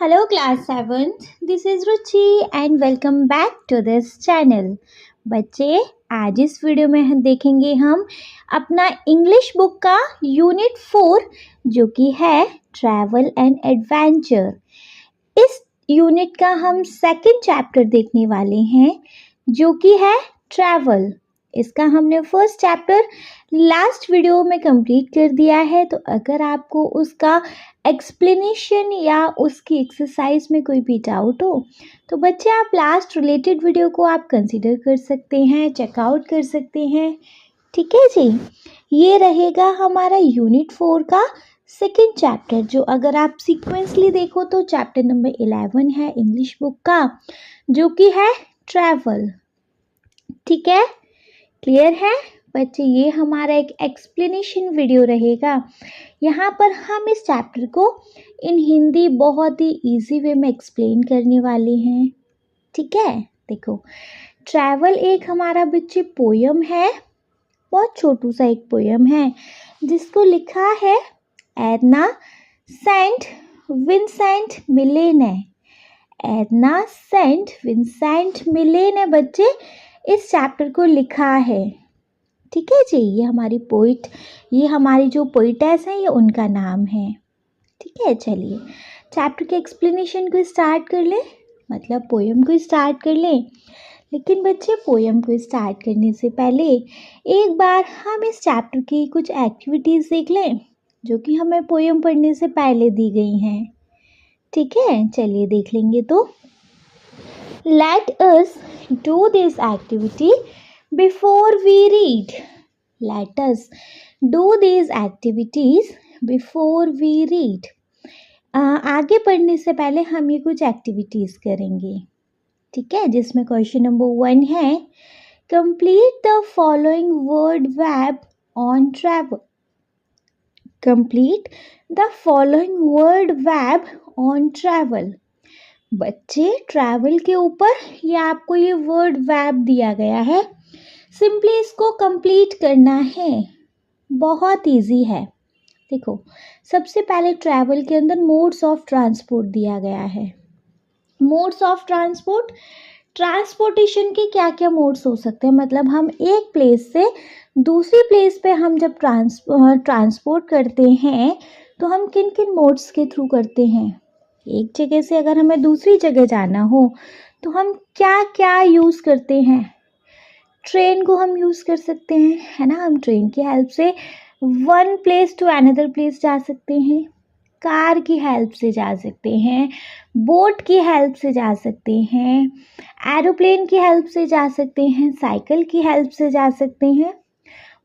Hello class 7th, this is Ruchi and welcome back to this channel. बच्चे आज इस video में हम देखेंगे हम अपना इंग्लिश बुक का यूनिट 4 जो कि है ट्रैवल एंड एडवेंचर। इस यूनिट का हम सेकंड चैप्टर देखने वाले हैं जो कि है ट्रैवल। इसका हमने फर्स्ट चैप्टर लास्ट वीडियो में कंप्लीट कर दिया है, तो अगर आपको उसका एक्सप्लेनेशन या उसकी एक्सरसाइज में कोई भी डाउट हो तो बच्चे आप लास्ट रिलेटेड वीडियो को आप कंसीडर कर सकते हैं, चेकआउट कर सकते हैं। ठीक है जी, ये रहेगा हमारा यूनिट 4 का सेकेंड चैप्टर, जो अगर आप सीक्वेंसली देखो तो चैप्टर नंबर 11 है इंग्लिश बुक का, जो कि है ट्रैवल। ठीक है, क्लियर है बच्चे? ये हमारा एक एक्सप्लेनेशन वीडियो रहेगा। यहाँ पर हम इस चैप्टर को इन हिंदी बहुत ही इजी वे में एक्सप्लेन करने वाले हैं। ठीक है, देखो ट्रैवल एक हमारा बच्चे पोयम है, बहुत छोटू सा एक पोयम है जिसको लिखा है एडना सेंट विंसेंट मिले ने। एडना सेंट विंसेंट मिले ने बच्चे इस चैप्टर को लिखा है। ठीक है जी, ये हमारी पोइट, ये हमारी जो पोइटेस हैं, ये उनका नाम है। ठीक है, चलिए चैप्टर के एक्सप्लेनेशन को स्टार्ट कर लें, मतलब पोयम को स्टार्ट कर लें। लेकिन बच्चे पोयम को स्टार्ट करने से पहले एक बार हम इस चैप्टर की कुछ एक्टिविटीज़ देख लें जो कि हमें पोयम पढ़ने से पहले दी गई हैं। ठीक है, चलिए देख लेंगे। तो let us do this activity before we read. Let us do these activities before we read. आगे पढ़ने से पहले हम ये कुछ एक्टिविटीज़ करेंगे। ठीक है, जिसमें क्वेश्चन नंबर 1 है complete the following word verb on travel. Complete the following word verb on travel. बच्चे ट्रैवल के ऊपर ये आपको ये वर्ड वर्ब दिया गया है, सिंपली इसको कंप्लीट करना है, बहुत इजी है। देखो सबसे पहले ट्रैवल के अंदर मोड्स ऑफ ट्रांसपोर्ट दिया गया है। मोड्स ऑफ ट्रांसपोर्ट, ट्रांसपोर्टेशन के क्या क्या मोड्स हो सकते हैं, मतलब हम एक प्लेस से दूसरी प्लेस पे हम जब ट्रांसपोर्ट करते हैं तो हम किन किन मोड्स के थ्रू करते हैं। एक जगह से अगर हमें दूसरी जगह जाना हो तो हम क्या क्या यूज़ करते हैं। ट्रेन को हम यूज़ कर सकते हैं, है ना, हम ट्रेन की हेल्प से one place to another place जा सकते हैं। कार की हेल्प से जा सकते हैं, बोट की हेल्प से जा सकते हैं, एरोप्लेन की हेल्प से जा सकते हैं, साइकिल की हेल्प से जा सकते हैं।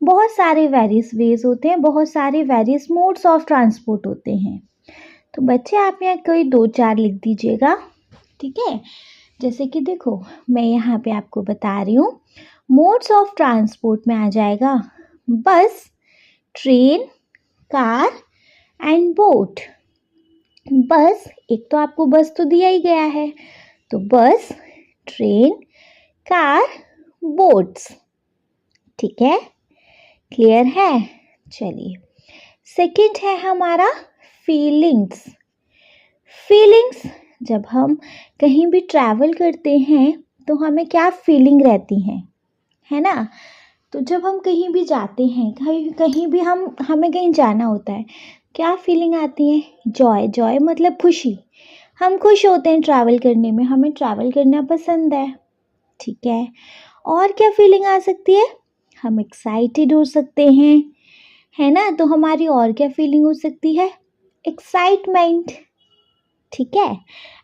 बहुत सारे वेरियस वेज होते हैं, बहुत सारे वेरियस मोड्स ऑफ ट्रांसपोर्ट होते हैं। तो बच्चे आप यहाँ कोई 2-4 लिख दीजिएगा। ठीक है, जैसे कि देखो मैं यहाँ पे आपको बता रही हूँ, मोड्स ऑफ ट्रांसपोर्ट में आ जाएगा बस, ट्रेन, कार एंड बोट। बस, एक तो आपको बस तो दिया ही गया है, तो बस, ट्रेन, कार, बोट्स। ठीक है, क्लियर है? चलिए सेकंड है हमारा फीलिंग्स। फीलिंग्स, जब हम कहीं भी ट्रैवल करते हैं तो हमें क्या फीलिंग रहती है ना। तो जब हम कहीं भी जाते हैं, कहीं भी हमें कहीं जाना होता है, क्या फीलिंग आती है? जॉय। जॉय मतलब खुशी, हम खुश होते हैं ट्रैवल करने में, हमें ट्रैवल करना पसंद है। ठीक है, और क्या फीलिंग आ सकती है? हम एक्साइटेड हो सकते हैं, है ना। तो हमारी और क्या फीलिंग हो सकती है? एक्साइटमेंट। ठीक है,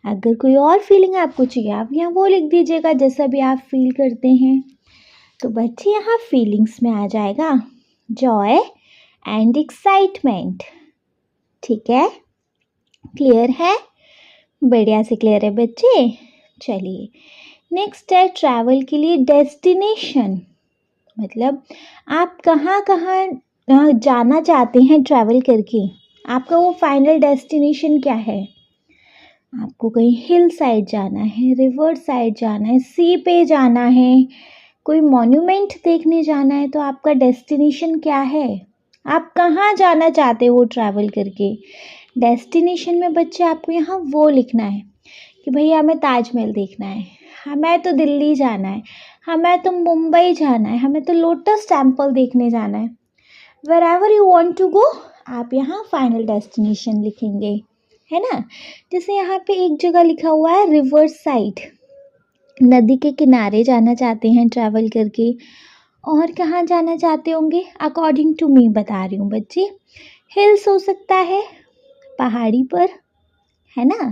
अगर कोई और फीलिंग आपको चाहिए आप यहाँ वो लिख दीजिएगा जैसा भी आप फील करते हैं। तो बच्चे यहाँ फीलिंग्स में आ जाएगा जॉय एंड एक्साइटमेंट। ठीक है, क्लियर है? बढ़िया से क्लियर है बच्चे। चलिए नेक्स्ट है ट्रैवल के लिए डेस्टिनेशन, मतलब आप कहाँ कहाँ जाना चाहते हैं ट्रैवल करके, आपका वो फाइनल डेस्टिनेशन क्या है। आपको कहीं हिल साइड जाना है, रिवर साइड जाना है, सी पे जाना है, कोई मॉन्यूमेंट देखने जाना है, तो आपका डेस्टिनेशन क्या है, आप कहाँ जाना चाहते हो ट्रैवल करके। डेस्टिनेशन में बच्चे आपको यहाँ वो लिखना है कि भैया हमें ताजमहल देखना है, हमें तो दिल्ली जाना है, हमें तो मुंबई जाना है, हमें तो लोटस टेम्पल देखने जाना है। Wherever you want to go, आप यहाँ फाइनल डेस्टिनेशन लिखेंगे, है ना। जैसे यहाँ पे एक जगह लिखा हुआ है रिवर साइड, नदी के किनारे जाना चाहते हैं ट्रैवल करके। और कहाँ जाना चाहते होंगे, अकॉर्डिंग टू मी बता रही हूँ बच्चे, हिल्स हो सकता है, पहाड़ी पर, है ना।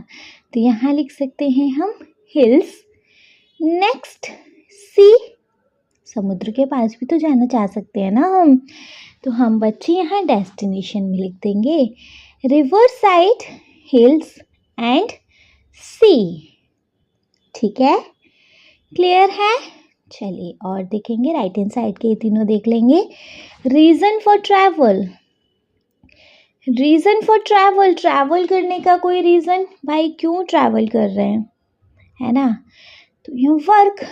तो यहाँ लिख सकते हैं हम हिल्स। नेक्स्ट सी, समुद्र के पास भी तो जाना चाह सकते हैं ना हम, तो हम बच्चे यहाँ डेस्टिनेशन में लिख देंगे रिवर साइड, हिल्स एंड सी। ठीक है, क्लियर है। चलिए और देखेंगे राइट हैंड साइड के, ये तीनों देख लेंगे। Reason for travel, reason for travel, travel करने का कोई रीज़न, भाई क्यों ट्रैवल कर रहे हैं, है ना। तो ये वर्क,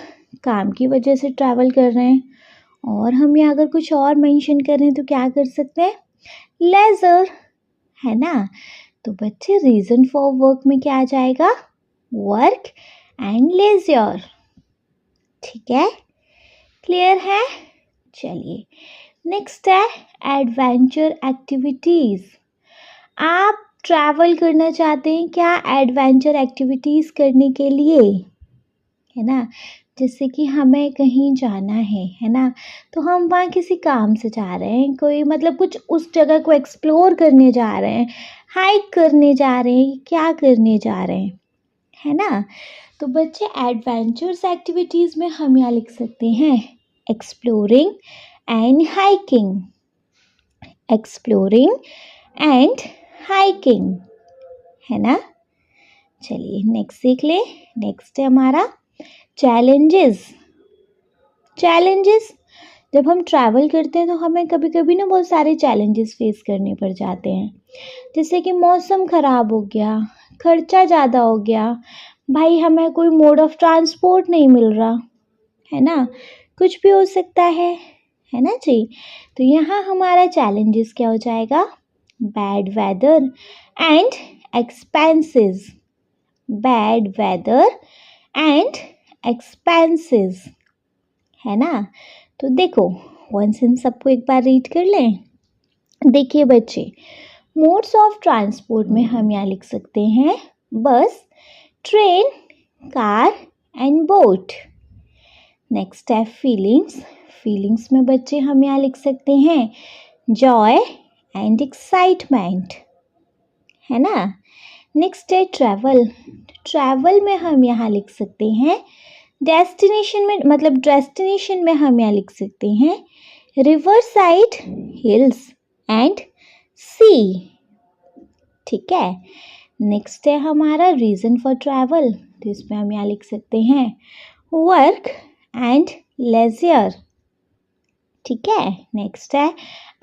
काम की वजह से ट्रैवल कर रहे हैं। और हम यहाँ अगर कुछ और मेंशन कर रहे हैं तो क्या कर सकते हैं, लेजर, है ना। तो बच्चे रीज़न फॉर वर्क में क्या आ जाएगा, वर्क एंड लेजर। ठीक है, क्लियर है। चलिए नेक्स्ट है एडवेंचर एक्टिविटीज़। आप ट्रैवल करना चाहते हैं क्या, एडवेंचर एक्टिविटीज़ करने के लिए, है ना। जैसे कि हमें कहीं जाना है ना, तो हम वहाँ किसी काम से जा रहे हैं, कोई मतलब कुछ उस जगह को एक्सप्लोर करने जा रहे हैं, हाइक करने जा रहे हैं, क्या करने जा रहे हैं, है ना। तो बच्चे एडवेंचर्स एक्टिविटीज़ में हम यहाँ लिख सकते हैं exploring and hiking, exploring and hiking, है ना। चलिए नेक्स्ट सीख ले। नेक्स्ट है हमारा चैलेंजेस। चैलेंजेस, जब हम ट्रैवल करते हैं तो हमें कभी कभी ना बहुत सारे चैलेंजेस फेस करने पड़ जाते हैं। जैसे कि मौसम ख़राब हो गया, खर्चा ज़्यादा हो गया, भाई हमें कोई मोड ऑफ ट्रांसपोर्ट नहीं मिल रहा, है ना, कुछ भी हो सकता है ना जी। तो यहाँ हमारा चैलेंजेस क्या हो जाएगा, bad weather and expenses, bad weather and expenses, है ना। तो देखो वंस इन सबको एक बार रीड कर लें। देखिए बच्चे, मोड्स ऑफ ट्रांसपोर्ट में हम यहाँ लिख सकते हैं बस, train, car and boat. Next है फीलिंग्स। फीलिंग्स में बच्चे हम यहाँ लिख सकते हैं जॉय एंड एक्साइटमेंट, है ना। नेक्स्ट है ट्रैवल। ट्रैवल में हम यहाँ लिख सकते हैं डेस्टिनेशन में, मतलब डेस्टिनेशन में हम यहाँ लिख सकते हैं रिवर साइड, हिल्स एंड सी। ठीक है। नेक्स्ट है हमारा रीज़न फॉर ट्रैवल, तो इसमें हम यहाँ लिख सकते हैं वर्क एंड लेजर। ठीक है। नेक्स्ट है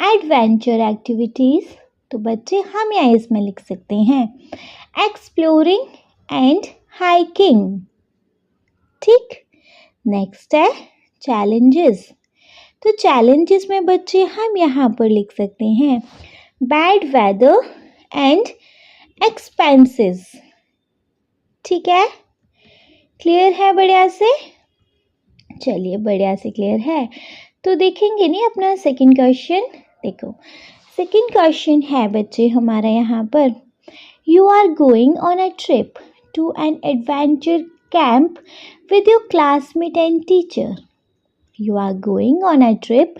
एडवेंचर एक्टिविटीज़, तो बच्चे हम यहाँ इसमें लिख सकते हैं एक्सप्लोरिंग एंड हाइकिंग। ठीक। नेक्स्ट है चैलेंजेस। तो चैलेंजेस में बच्चे हम यहाँ पर लिख सकते हैं बैड वेदर एंड एक्सपेंसेस। ठीक है, क्लियर है बढ़िया से। चलिए बढ़िया से क्लियर है। तो देखेंगे नहीं अपना सेकंड क्वेश्चन। देखो सेकंड क्वेश्चन है बच्चे हमारा यहाँ पर, you are going on a trip to an adventure camp with your classmate and teacher. You are going on a trip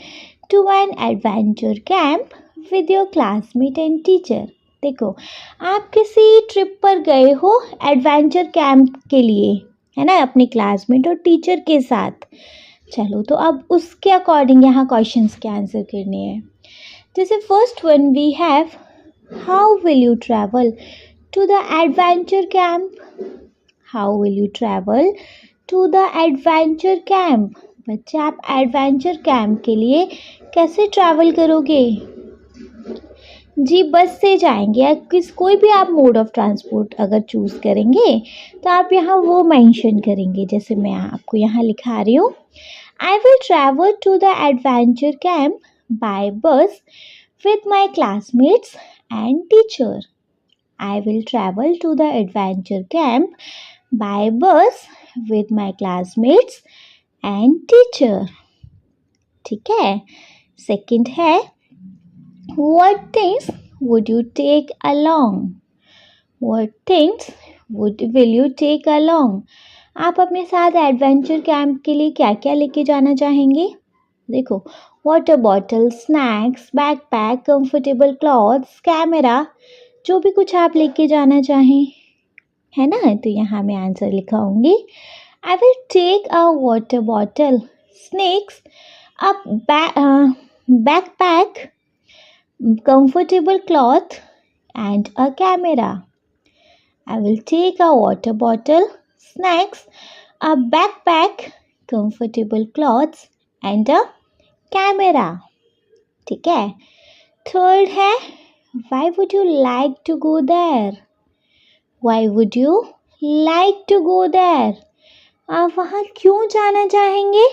to an adventure camp with your classmate and teacher. देखो आप किसी trip पर गए हो adventure camp के लिए, है ना, अपने क्लासमेट और टीचर के साथ। चलो तो अब उसके अकॉर्डिंग यहाँ क्वेश्चंस के आंसर करने हैं। जैसे first one we have, how will you travel to the adventure camp. How will you travel to the adventure camp. बच्चे आप एडवेंचर कैंप के लिए कैसे ट्रैवल करोगे जी, बस से जाएंगे या कोई भी आप मोड ऑफ ट्रांसपोर्ट अगर चूज़ करेंगे तो आप यहाँ वो मेंशन करेंगे। जैसे मैं आपको यहाँ लिखा रही हूँ, I will travel to the adventure camp by bus with my classmates and teacher. I will travel to the adventure camp by bus with my classmates and teacher. ठीक है. Second है, what things would you take along? What things will you take along? आप अपने साथ adventure camp के लिए क्या क्या लेके जाना चाहेंगे? देखो, water bottle, snacks, backpack, comfortable clothes, camera, जो भी कुछ आप लेके जाना चाहें, है ना. तो यहाँ मैं आंसर लिखाऊंगी. I will take a water bottle, snacks, a backpack, comfortable cloth and a camera. I will take a water bottle, snacks, a backpack, comfortable clothes and a camera. ठीक है. Third है, why would you like to go there? Why would you like to go there? आप वहाँ क्यों जाना चाहेंगे?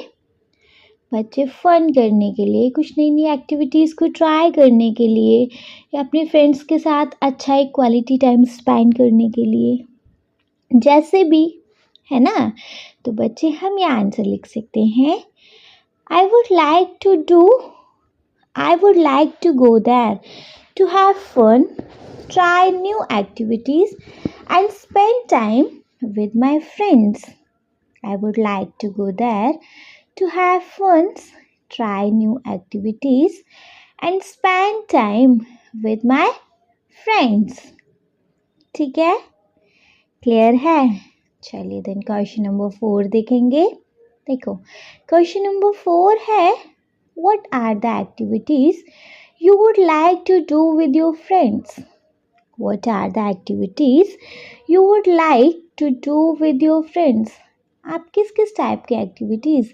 बच्चे fun करने के लिए, कुछ नई नई एक्टिविटीज़ को ट्राई करने के लिए, या अपने फ्रेंड्स के साथ अच्छा एक क्वालिटी टाइम स्पेंड करने के लिए, जैसे भी, है ना. तो बच्चे हम ये आंसर लिख सकते हैं. I would like to go there to have fun, try new activities and spend time with my friends. I would like to go there to have fun, try new activities and spend time with my friends. ठीक है, clear है. चलिए then question number 4 देखेंगे. देखो, question number 4 है, what are the activities you would like to do with your friends? What are the activities you would like to do with your friends? आप किस किस टाइप की activities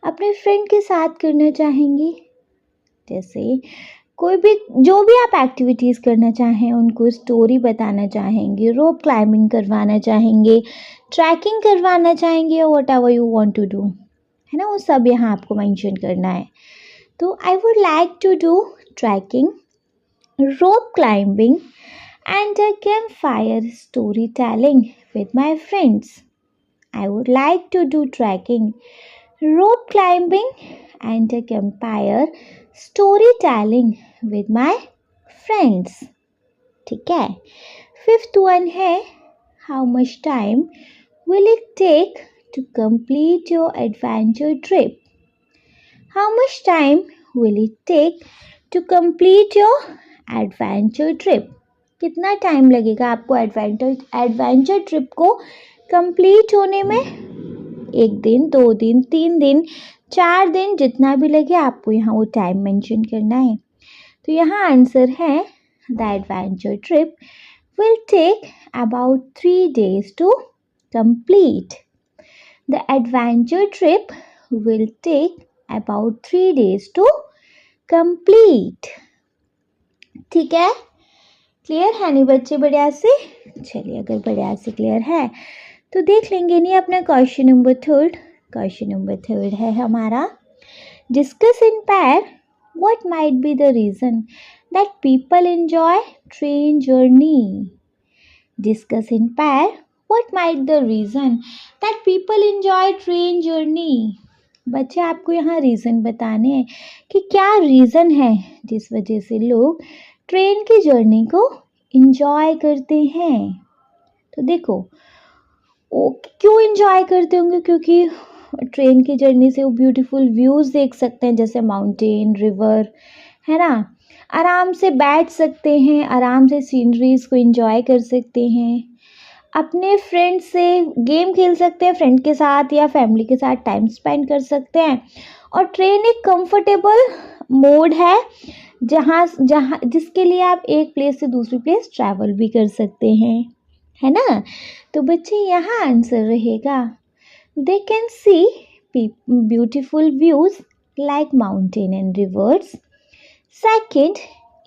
अपने friend के साथ करना चाहेंगे? जैसे कोई भी, जो भी आप एक्टिविटीज़ करना चाहें, उनको स्टोरी बताना चाहेंगे, रोप क्लाइंबिंग करवाना चाहेंगे, ट्रैकिंग करवाना चाहेंगे, whatever you want to do, है ना, वो सब यहाँ आपको मेंशन करना है. तो I would like to do trekking, rope climbing and a camp fire story telling with my friends. I would like to do trekking, rope climbing and a campfire storytelling with my friends. ठीक है. Fifth one है, how much time will it take to complete your adventure trip? How much time will it take to complete your adventure trip? कितना time लगेगा आपको adventure trip को complete होने में? 1 दिन, 2 दिन, 3 दिन, 4 दिन, जितना भी लगे आपको यहाँ वो टाइम मेंशन करना है. तो यहाँ आंसर है, the adventure trip will take about 3 days to complete. The adventure trip will take about 3 days to complete. ठीक है, क्लियर है नहीं बच्चे बढ़िया से? चलिए, अगर बढ़िया से क्लियर है तो देख लेंगे नहीं अपना क्वेश्चन नंबर 3. क्वेश्चन नंबर 3 है हमारा, discuss in pair what might be the reason that people enjoy train journey. Discuss in pair what might the reason that people enjoy train journey. बच्चे आपको यहाँ रीज़न बताने हैं कि क्या रीज़न है जिस वजह से लोग ट्रेन की जर्नी को एंजॉय करते हैं. तो देखो, वो क्यों एंजॉय करते होंगे? क्योंकि ट्रेन की जर्नी से वो ब्यूटीफुल व्यूज़ देख सकते हैं, जैसे माउंटेन, रिवर, है ना. आराम से बैठ सकते हैं, आराम से सीनरीज़ को एंजॉय कर सकते हैं, अपने फ्रेंड से गेम खेल सकते हैं, फ्रेंड के साथ या फैमिली के साथ टाइम स्पेंड कर सकते हैं. और ट्रेन एक कंफर्टेबल मोड है जहाँ जिसके लिए आप एक प्लेस से दूसरी प्लेस ट्रैवल भी कर सकते हैं, है ना. तो बच्चे यहाँ आंसर रहेगा, they can see beautiful views like mountain and rivers. Second,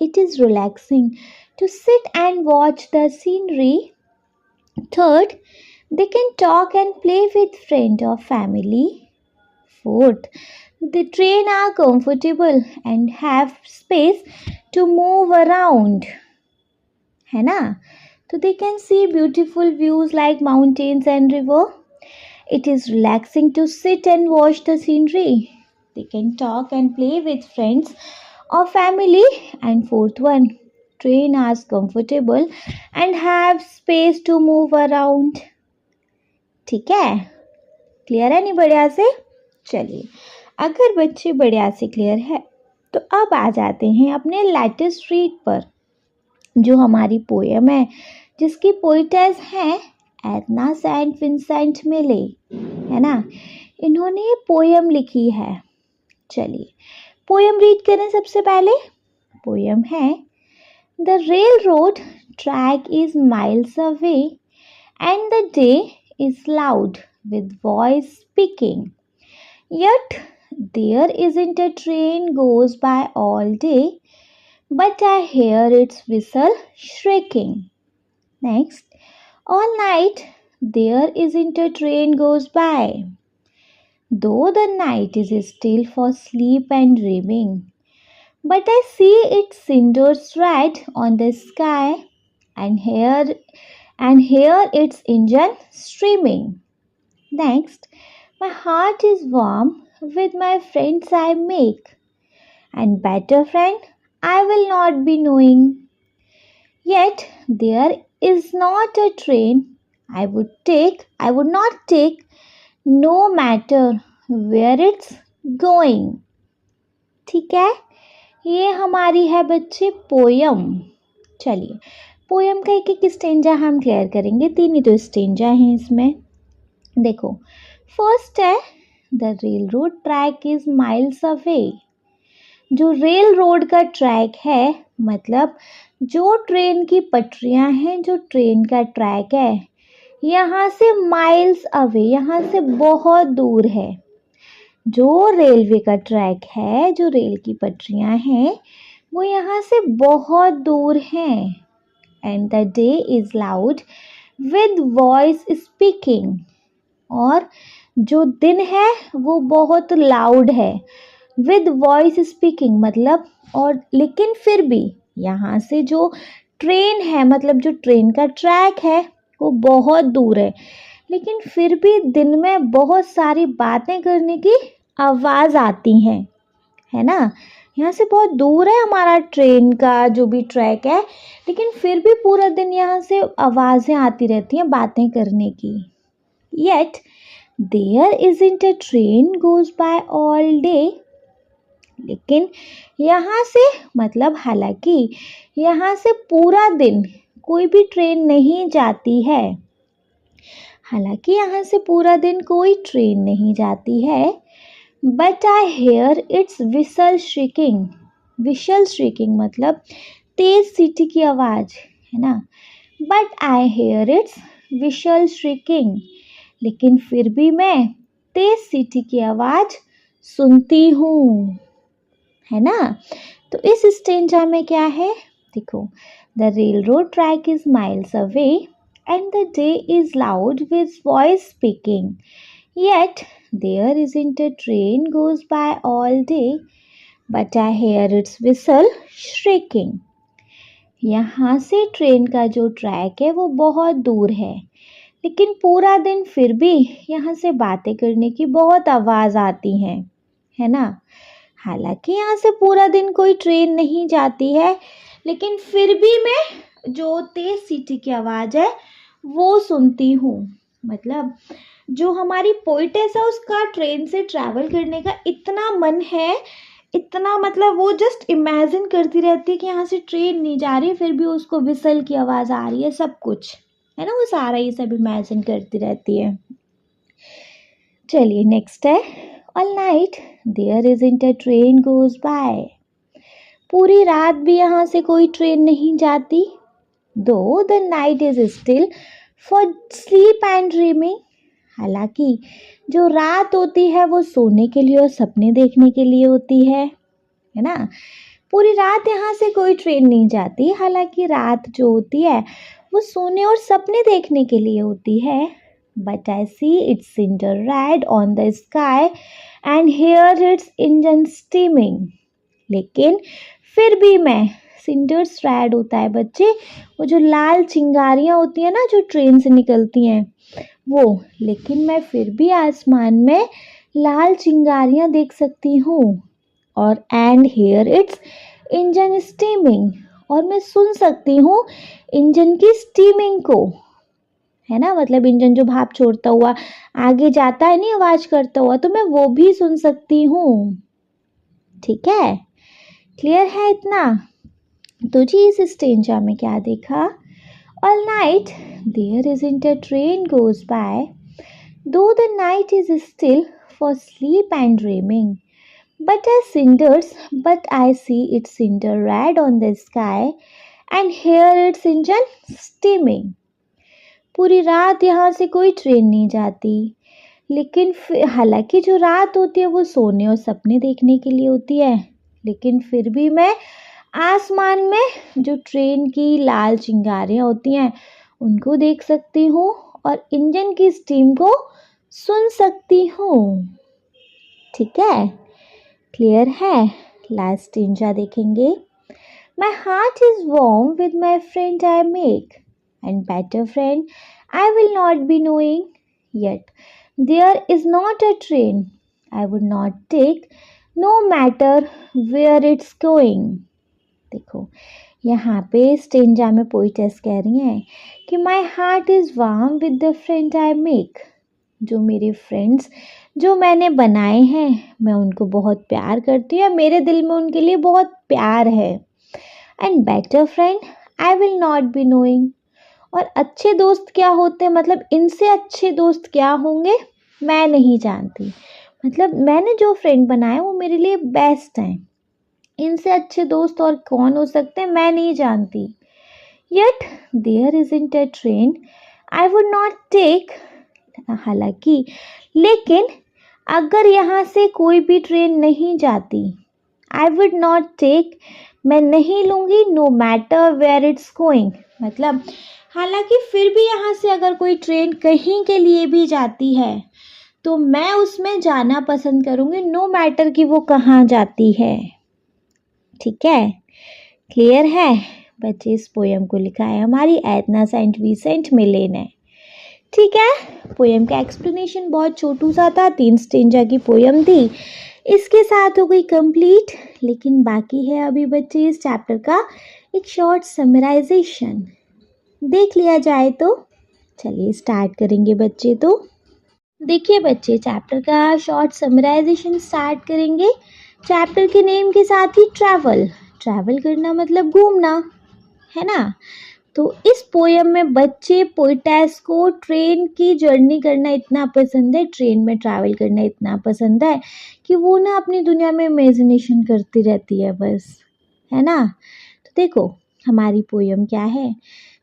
it is relaxing to sit and watch the scenery. Third, they can talk and play with friend or family. Fourth, the train are comfortable and have space to move around. है ना. So they can see beautiful views like mountains and river. It is relaxing to sit and watch the scenery. They can talk and play with friends or family. And fourth one, train are comfortable and have space to move around. ठीक है, clear है नहीं बढ़िया से? चलिए, अगर बच्चे बढ़िया से क्लियर है तो अब आ जाते हैं अपने लेटेस्ट रीड पर, जो हमारी पोएम है जिसकी पोइटेस हैं एतना सेंट विंसेंट मिले, है ना। इन्होंने ये पोएम लिखी है। चलिए पोएम रीड करें सबसे पहले। पोएम है, the railroad track is miles away and the day is loud with voice speaking. Yet there isn't a train goes by all day, but I hear its whistle shrieking. Next, all night there isn't a train goes by, though the night is still for sleep and dreaming. But I see its cinders red on the sky and hear its engine streaming. Next, my heart is warm with my friends I make, and better friend I will not be knowing. Yet there is not a train I would not take, no matter where it's going. ठीक है, ये हमारी है बच्चे poem. चलिए poem का एक एक स्टेंजा हम क्लियर करेंगे, तीन ही तो स्टेंजा हैं इसमें। देखो, फर्स्ट है the railroad track is miles away. जो रेल रोड का ट्रैक है मतलब जो ट्रेन की पटरियां हैं, जो ट्रेन का ट्रैक है, यहाँ से माइल्स अवे, यहाँ से बहुत दूर है। जो रेलवे का ट्रैक है, जो रेल की पटरियां हैं, वो यहाँ से बहुत दूर हैं। And the day is loud with voice speaking, और जो दिन है वो बहुत लाउड है। विद वॉइस स्पीकिंग मतलब, और लेकिन फिर भी यहाँ से जो ट्रेन है मतलब जो ट्रेन का ट्रैक है वो बहुत दूर है, लेकिन फिर भी दिन में बहुत सारी बातें करने की आवाज़ आती हैं, है ना। यहाँ से बहुत दूर है हमारा ट्रेन का जो भी ट्रैक है, लेकिन फिर भी पूरा दिन यहाँ से आवाज़ें आती रहती हैं बातें करने की। Yet there isn't a train goes by all day. लेकिन यहाँ से मतलब हालांकि यहाँ से पूरा दिन कोई भी ट्रेन नहीं जाती है, हालांकि यहाँ से पूरा दिन कोई ट्रेन नहीं जाती है। But I hear its whistle shrieking. Whistle shrieking मतलब तेज सीटी की आवाज़, है ना। But I hear its whistle shrieking, लेकिन फिर भी मैं तेज सीटी की आवाज़ सुनती हूँ, है ना। तो इस स्टेंजा में क्या है, देखो, the railroad track is miles away and the day is loud with voice speaking, yet there isn't a train goes by all day, but I hear its whistle shrieking. यहाँ से train का जो track है वो बहुत दूर है, लेकिन पूरा दिन फिर भी यहाँ से बातें करने की बहुत आवाज़ आती हैं, है ना। हालांकि यहाँ से पूरा दिन कोई ट्रेन नहीं जाती है, लेकिन फिर भी मैं जो तेज़ सीटी की आवाज़ है वो सुनती हूँ। मतलब जो हमारी पोइटेस है उसका ट्रेन से ट्रैवल करने का इतना मन है, इतना मतलब वो जस्ट इमेजिन करती रहती है कि यहाँ से ट्रेन नहीं जा रही, फिर भी उसको विसल की आवाज़ आ रही है, सब कुछ, है ना। वो सारा ये सब इमेजिन करती रहती है। चलिए नेक्स्ट है, all night there isn't a train goes by. पूरी रात भी यहाँ से कोई ट्रेन नहीं जाती। दो the night is still for sleep and dreaming. हालांकि जो रात होती है वो सोने के लिए और सपने देखने के लिए होती है ना। पूरी रात यहाँ से कोई ट्रेन नहीं जाती, हालांकि रात जो होती है वो सोने और सपने देखने के लिए होती है। But I see its cinder red on the sky and hear its engine steaming. लेकिन फिर भी मैं सिंडर्स रैड होता है बच्चे, वो जो लाल चिंगारियाँ होती हैं ना जो ट्रेन से निकलती हैं वो। लेकिन मैं फिर भी आसमान में लाल चिंगारियाँ देख सकती हूँ। और and hear its engine steaming, और मैं सुन सकती हूँ इंजन की स्टीमिंग को, है ना, मतलब इंजन जो भाप छोड़ता हुआ आगे जाता है नहीं आवाज करता हुआ, तो मैं वो भी सुन सकती हूँ। ठीक है, क्लियर है इतना? तो जी इस स्टेंजा में क्या देखा? All night there isn't a train goes by, though the night is still for sleep and dreaming, but I see its cinder red on the sky and hear its engine steaming. पूरी रात यहाँ से कोई train नहीं जाती, लेकिन हालांकि जो रात होती है वो सोने और सपने देखने के लिए होती है, लेकिन फिर भी मैं आसमान में जो ट्रेन की लाल चिंगारियाँ होती हैं उनको देख सकती हूँ और इंजन की स्टीम को सुन सकती हूँ। ठीक है, क्लियर है? लास्ट स्टेंजा देखेंगे। My heart is warm with my friend I make, and better friend I will not be knowing, yet there is not a train I would not take, no matter where it's going. देखो यहाँ पे stanza में poetess कह रही हैं कि माई heart is warm with the friend I make, जो मेरे फ्रेंड्स जो मैंने बनाए हैं मैं उनको बहुत प्यार करती हूँ, मेरे दिल में उनके लिए बहुत प्यार है। And better friend I will not be knowing, और अच्छे दोस्त क्या होते हैं, मतलब इनसे अच्छे दोस्त क्या होंगे मैं नहीं जानती, मतलब मैंने जो फ्रेंड बनाए वो मेरे लिए बेस्ट हैं, इनसे अच्छे दोस्त और कौन हो सकते हैं मैं नहीं जानती। Yet there isn't a train I would not take, हालांकि लेकिन अगर यहाँ से कोई भी ट्रेन नहीं जाती, आई वुड नॉट टेक मैं नहीं लूँगी, no matter where it's going, मतलब हालांकि फिर भी यहाँ से अगर कोई ट्रेन कहीं के लिए भी जाती है तो मैं उसमें जाना पसंद करूँगी, नो मैटर कि वो कहाँ जाती है। ठीक है, क्लियर है बच्चे? इस पोयम को लिखा है हमारी एतना सेंट विसेंट मिलेन ने। ठीक है, पोयम का एक्सप्लेनेशन बहुत छोटू सा था, 3 स्टेंजा की पोयम थी, इसके साथ हो गई कंप्लीट। लेकिन बाकी है अभी बच्चे इस चैप्टर का एक शॉर्ट समराइजेशन, देख लिया जाए तो। चलिए स्टार्ट करेंगे बच्चे। तो देखिए बच्चे चैप्टर का शॉर्ट समराइजेशन स्टार्ट करेंगे। चैप्टर के नेम के साथ ही ट्रैवल, ट्रैवल करना मतलब घूमना, है ना। तो इस पोयम में बच्चे पोइटेस को ट्रेन की जर्नी करना इतना पसंद है, ट्रेन में ट्रैवल करना इतना पसंद है कि वो ना अपनी दुनिया में इमेजिनेशन करती रहती है बस, है ना। तो देखो हमारी पोयम क्या है,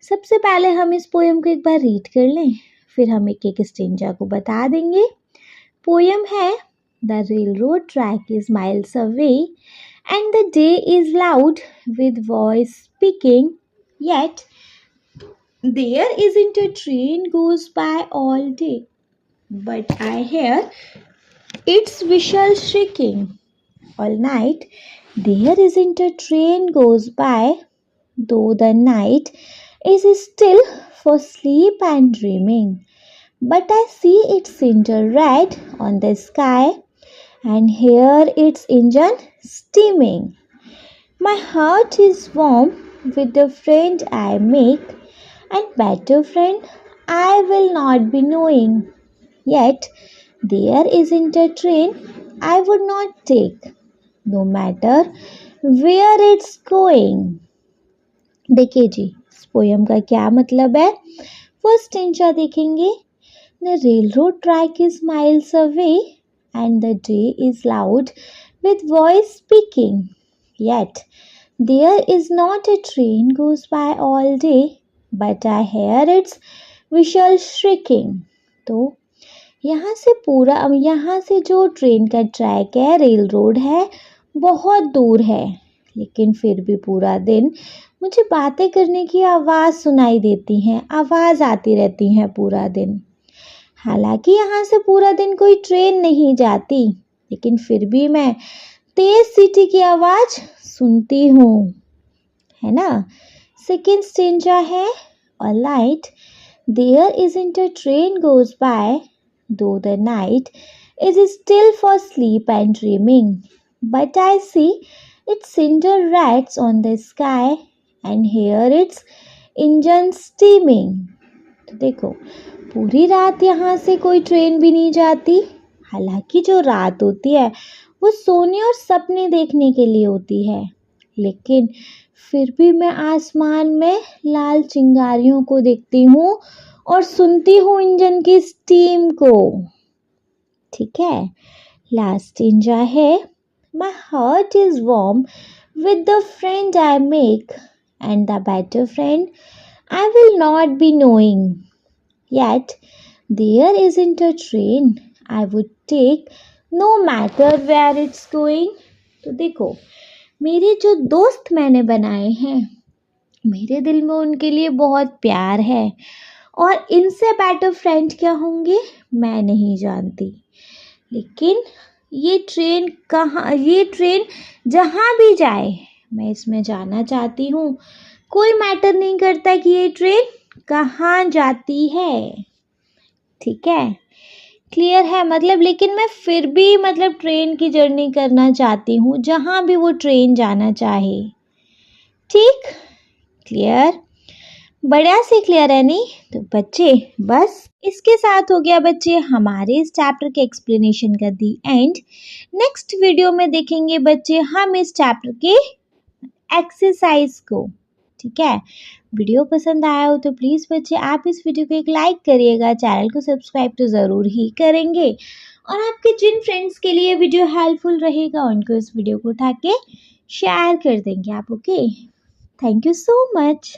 सबसे पहले हम इस पोयम को एक बार रीड कर लें, फिर हम एक एक स्टेंजा को बता देंगे। पोयम है the railroad track is miles away and the day is loud with voice speaking, yet there isn't a train goes by all day, but I hear its whistle shrieking. All night there isn't a train goes by, though the night is still for sleep and dreaming, but I see its cinder red on the sky and hear its engine steaming. My heart is warm with the friend I make, and better friend I will not be knowing, yet there isn't a train I would not take, no matter where it's going. देखिए जी इस poem का क्या मतलब है। First stanza देखेंगे, the railroad track is miles away and the day is loud with voice speaking, yet there is not a train goes by all day, but I hear its whistle shrieking. तो यहाँ से जो train का track है, rail road है, बहुत दूर है, लेकिन फिर भी पूरा दिन मुझे बातें करने की आवाज़ सुनाई देती हैं, आवाज़ आती रहती हैं पूरा दिन। हालांकि यहाँ से पूरा दिन कोई ट्रेन नहीं जाती, लेकिन फिर भी मैं तेज सीटी की आवाज़ सुनती हूँ, है ना। सेकेंड स्टेंजा है a light. There isn't a train goes by, though the night is still for sleep and dreaming. But I see its cinder rats on the sky and hear its engine steaming. तो देखो, पूरी रात यहाँ से कोई train भी नहीं जाती। हालांकि जो रात होती है वो सोने और सपने देखने के लिए होती है, लेकिन फिर भी मैं आसमान में लाल चिंगारियों को देखती हूँ और सुनती हूँ इंजन की स्टीम को। ठीक है। लास्ट स्टेंजा है My heart is warm with the friend I make, and the better friend I will not be knowing. Yet there isn't a train I would take no matter where it's going. तो देखो, मेरे जो दोस्त मैंने बनाए हैं, मेरे दिल में उनके लिए बहुत प्यार है और इनसे बेटर फ्रेंड क्या होंगे मैं नहीं जानती। लेकिन ये ट्रेन जहाँ भी जाए मैं इसमें जाना चाहती हूँ। कोई मैटर नहीं करता कि ये ट्रेन कहाँ जाती है। ठीक है, क्लियर है मतलब। लेकिन मैं फिर भी मतलब ट्रेन की जर्नी करना चाहती हूँ जहाँ भी वो ट्रेन जाना चाहे। ठीक, क्लियर, बढ़िया से क्लियर है नहीं। तो बच्चे बस इसके साथ हो गया बच्चे हमारे इस चैप्टर के एक्सप्लेनेशन का दी एंड। नेक्स्ट वीडियो में देखेंगे बच्चे हम इस चैप्टर के एक्सरसाइज को। ठीक है, वीडियो पसंद आया हो तो प्लीज़ बच्चे आप इस वीडियो को एक लाइक करिएगा, चैनल को सब्सक्राइब तो ज़रूर ही करेंगे और आपके जिन फ्रेंड्स के लिए वीडियो हेल्पफुल रहेगा उनको इस वीडियो को उठा के शेयर कर देंगे आप। Okay, thank you so much.